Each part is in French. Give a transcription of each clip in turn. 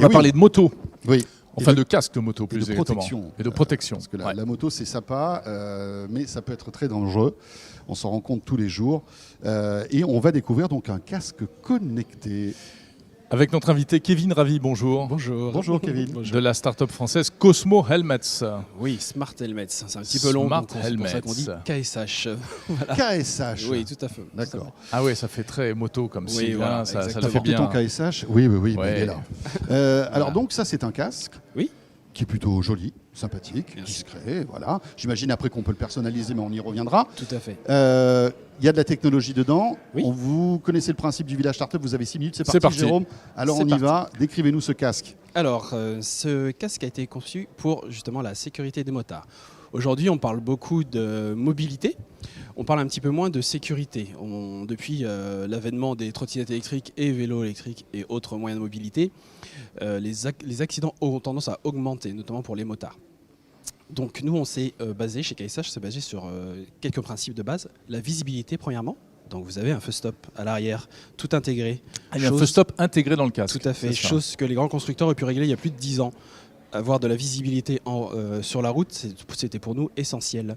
On va parler de moto. Oui. Enfin, de casque de moto, Et plus de exactement. protection. Et de protection. Parce que la moto, c'est sympa, mais ça peut être très dangereux. On s'en rend compte tous les jours. Et on va découvrir donc un casque connecté. Avec notre invité Kevin Ravi, bonjour. Bonjour. Bonjour Kevin. De la start-up française Cosmo Helmets. Oui, Smart Helmets. C'est un petit peu long, Smart donc c'est pour ça qu'on dit KSH. Voilà. KSH. Oui, tout à fait. D'accord. Ah ouais, ça fait très moto comme Oui, sigle, voilà, hein, ça exactement. le T'as fait porté bien. ton KSH? Oui, Ouais. bah, il est là. Alors donc ça, c'est un casque. Oui. Qui est plutôt joli, sympathique, Bien sûr. discret, voilà. J'imagine après qu'on peut le personnaliser, mais on y reviendra. Tout à fait. Il y a de la technologie dedans. Oui. Vous connaissez le principe du village startup, vous avez 6 minutes, c'est C'est parti, parti. Jérôme. Alors C'est on y va, décrivez-nous ce casque. Alors, ce casque a été conçu pour justement la sécurité des motards. Aujourd'hui, on parle beaucoup de mobilité. On parle un petit peu moins de sécurité. Depuis l'avènement des trottinettes électriques et vélos électriques et autres moyens de mobilité, les accidents ont tendance à augmenter, notamment pour les motards. Donc nous, on s'est basé, chez KSH, c'est basé sur quelques principes de base. La visibilité, premièrement. Donc vous avez un feu stop à l'arrière, tout intégré. Il y a un feu stop intégré dans le casque. Tout à fait, c'est ça. chose que les grands constructeurs ont pu régler il y a plus de 10 ans. Avoir de la visibilité sur la route, c'était pour nous essentiel.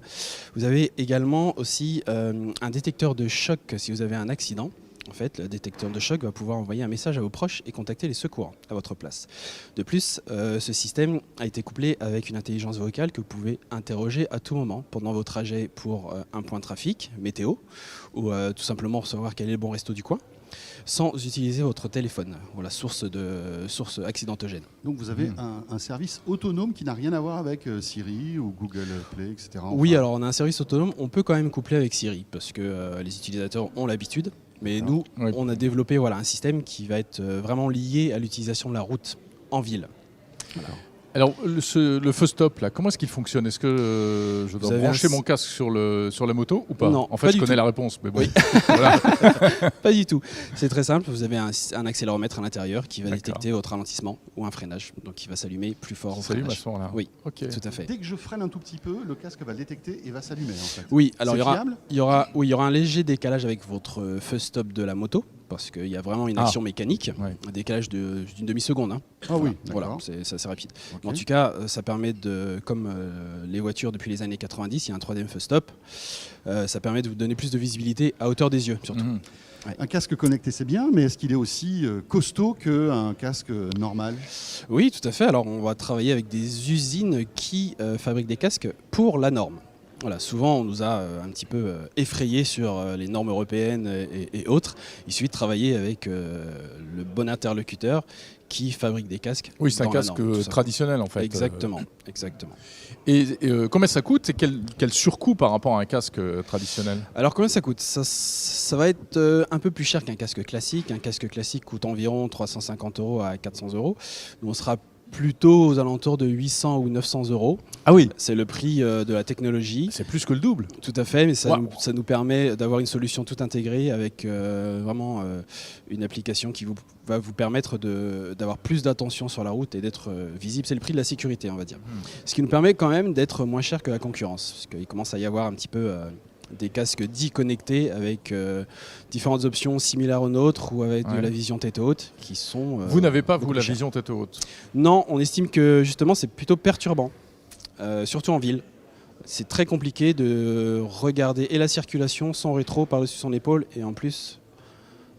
Vous avez également aussi un détecteur de choc si vous avez un accident. En fait, le détecteur de choc va pouvoir envoyer un message à vos proches et contacter les secours à votre place. De plus, ce système a été couplé avec une intelligence vocale que vous pouvez interroger à tout moment pendant vos trajets pour un point de trafic, météo, ou tout simplement savoir quel est le bon resto du coin, sans utiliser votre téléphone. Voilà, source accidentogène. Donc vous avez un service autonome qui n'a rien à voir avec Siri ou Google Play, etc. Enfin, Oui, alors on a un service autonome, on peut quand même coupler avec Siri, parce que les utilisateurs ont l'habitude. Mais nous, Oui. on a développé un système qui va être vraiment lié à l'utilisation de la route en ville. Alors, le feu stop, là, comment est-ce qu'il fonctionne? Est-ce que je dois Vous avez brancher un- mon casque sur la moto ou pas? Non, en fait, pas je du connais tout. la réponse, mais bon. Oui. Voilà. Pas du tout. C'est très simple, vous avez un accéléromètre à l'intérieur qui va D'accord. détecter votre ralentissement ou un freinage, donc qui va s'allumer plus fort au Ça s'allume à freinage. ce moment-là. Oui, Ok. tout à fait. Dès que je freine un tout petit peu, le casque va le détecter et va s'allumer en fait. Oui, alors C'est fiable il y aura un léger décalage avec votre feu stop de la moto, parce qu'il y a vraiment une action mécanique, Ouais. un décalage d'une demi-seconde. Hein. Ah oui, Voilà, d'accord. c'est assez rapide. Ok. Mais en tout cas, ça permet comme les voitures depuis les années 90, il y a un troisième feu stop, ça permet de vous donner plus de visibilité à hauteur des yeux, surtout. Mhm. Un casque connecté, c'est bien, mais est-ce qu'il est aussi costaud qu'un casque normal? Oui, tout à fait. Alors, on va travailler avec des usines qui fabriquent des casques pour la norme. Voilà, souvent, on nous a un petit peu effrayés sur les normes européennes et autres. Il suffit de travailler avec le bon interlocuteur qui fabrique des casques. Oui, c'est un dans la casque norme, tout simplement. traditionnel, en fait. Exactement, exactement. Et combien ça coûte et quel surcoût par rapport à un casque traditionnel? Alors combien ça coûte? Ça va être un peu plus cher qu'un casque classique. Un casque classique coûte environ 350 € à 400 €. Nous, on sera plutôt aux alentours de 800 ou 900 €. Ah oui, C'est le prix de la technologie. c'est plus que le double. Tout à fait, mais Wow. ça nous permet d'avoir une solution tout intégrée avec vraiment une application qui va vous permettre d'avoir plus d'attention sur la route et d'être visible. C'est le prix de la sécurité, on va dire. Ce qui nous permet quand même d'être moins cher que la concurrence, parce qu'il commence à y avoir un petit peu des casques dits connectés avec différentes options similaires aux nôtres ou avec de Ouais. la vision tête haute qui sont... Vous n'avez pas, vous, beaucoup la plus chères. vision tête haute? Non, on estime que justement c'est plutôt perturbant, surtout en ville. C'est très compliqué de regarder et la circulation sans rétro par-dessus son épaule et en plus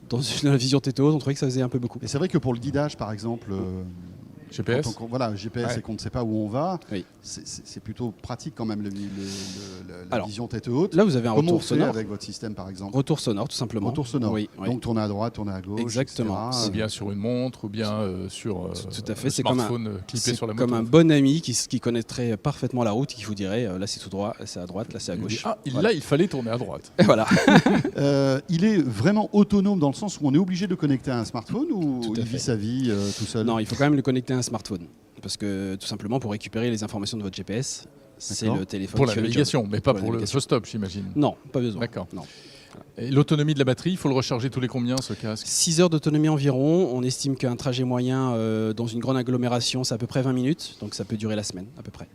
dans une vision tête haute, on trouvait que ça faisait un peu beaucoup. Et c'est vrai que pour le guidage, par exemple, GPS? voilà, GPS Ouais. et qu'on ne sait pas où on va, Oui. c'est plutôt pratique quand même la Alors, vision tête haute. Là, vous avez un Comment on retour fait sonore. avec votre système, par exemple? Retour sonore, tout simplement. Retour sonore. Oui, oui. Donc tourner à droite, tourner à gauche. Exactement. etc. Ou bien sur une montre, ou bien sur Tout à fait, le c'est comme smartphone clippé C'est sur la moto. comme un bon ami qui connaîtrait parfaitement la route et qui vous dirait là c'est tout droit, là c'est à droite, là c'est à Il dit, gauche. ah, Voilà. là, il fallait tourner à droite. Et voilà. Il est vraiment autonome dans le sens où on est obligé de connecter à un smartphone ou Tout à il fait. vit sa vie tout seul? Non, il faut quand même le connecter à un smartphone. Parce que tout simplement pour récupérer les informations de votre GPS, c'est D'accord. le téléphone Pour qui la fait le job. navigation, mais pas Pour la pour le navigation. feu stop, j'imagine. Non, pas besoin. D'accord. Non. Et l'autonomie de la batterie, il faut le recharger tous les combien, ce casque? 6 heures d'autonomie environ. On estime qu'un trajet moyen dans une grande agglomération, c'est à peu près 20 minutes. Donc ça peut durer la semaine, à peu près.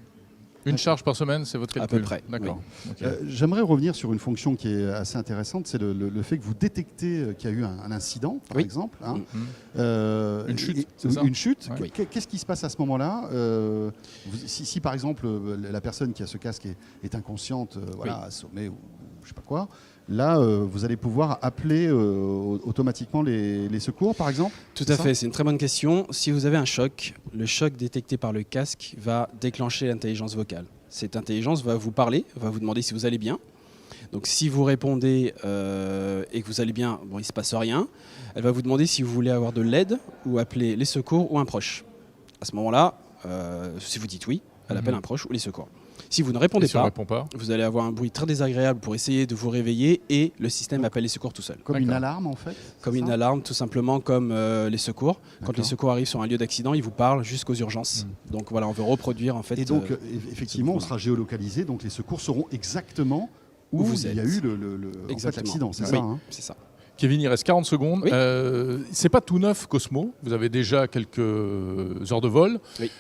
Une charge par semaine, c'est votre À calcul? peu près, D'accord. Ok. J'aimerais revenir sur une fonction qui est assez intéressante, c'est le fait que vous détectez qu'il y a eu un incident, par Oui. exemple. Hein. Une chute, c'est ou ça? Une chute. Ouais. Qu'est-ce qui se passe à ce moment-là? Si, par exemple la personne qui a ce casque est inconsciente, voilà, assommée ou je sais pas quoi, là vous allez pouvoir appeler automatiquement les secours, par exemple? Tout C'est à ça fait, c'est une très bonne question. Si vous avez un choc, le choc détecté par le casque va déclencher l'intelligence vocale. Cette intelligence va vous parler, va vous demander si vous allez bien. Donc si vous répondez et que vous allez bien, bon, il ne se passe rien. Elle va vous demander si vous voulez avoir de l'aide ou appeler les secours ou un proche. À ce moment-là, si vous dites oui, elle appelle un proche ou les secours. Si vous ne Et répondez si on pas, répond pas? vous allez avoir un bruit très désagréable pour essayer de vous réveiller et le système appelle les secours tout seul. Comme une D'accord. alarme, en fait? Comme c'est une ça? alarme, tout simplement comme les secours. Quand les D'accord. secours arrivent sur un lieu d'accident, ils vous parlent jusqu'aux urgences. Donc voilà, on veut reproduire en fait. Et donc, effectivement, on mouvement-là. sera géolocalisé, donc les secours sauront exactement où vous il y a êtes. eu en fait, Exactement. l'accident, c'est Oui, ça, hein? c'est ça. Kevin, il reste 40 secondes. Oui. C'est pas tout neuf, Cosmo. Vous avez déjà quelques heures de vol. Oui.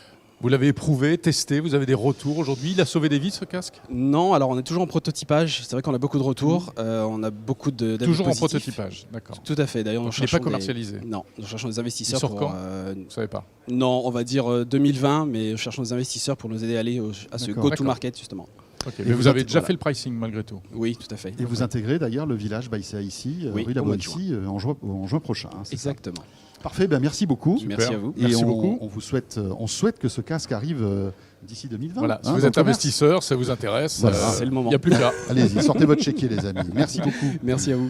Vous l'avez éprouvé, testé, vous avez des retours aujourd'hui. Il a sauvé des vies, ce casque? Non, alors on est toujours en prototypage. C'est vrai qu'on a beaucoup de retours. On a beaucoup d'avis Toujours en positifs. prototypage, d'accord. Tout à fait. D'ailleurs, Donc nous il n'est pas cherchons commercialisé. Non, nous cherchons des investisseurs. Il sort pour, quand Vous ne savez pas. non, on va dire 2020, mais nous cherchons des investisseurs pour nous aider à aller à ce D'accord. go-to-market justement. Ok. Et Mais vous vous avez êtes- déjà voilà. fait le pricing malgré tout. Oui, tout à fait. Et vous intégrez d'ailleurs le village Baïséa ici, Oui, rue La au mois de Boétie, en juin prochain. hein, c'est ça? Exactement. Parfait, ben merci beaucoup. Super. Merci à vous. Et Merci on, beaucoup. on souhaite que ce casque arrive d'ici 2020. Voilà. Si hein, vous dans êtes le commerce. investisseur, ça vous intéresse. Voilà. C'est le moment. Il n'y a plus qu'à. Allez-y, sortez votre chéquier les amis. Merci beaucoup. Merci à vous.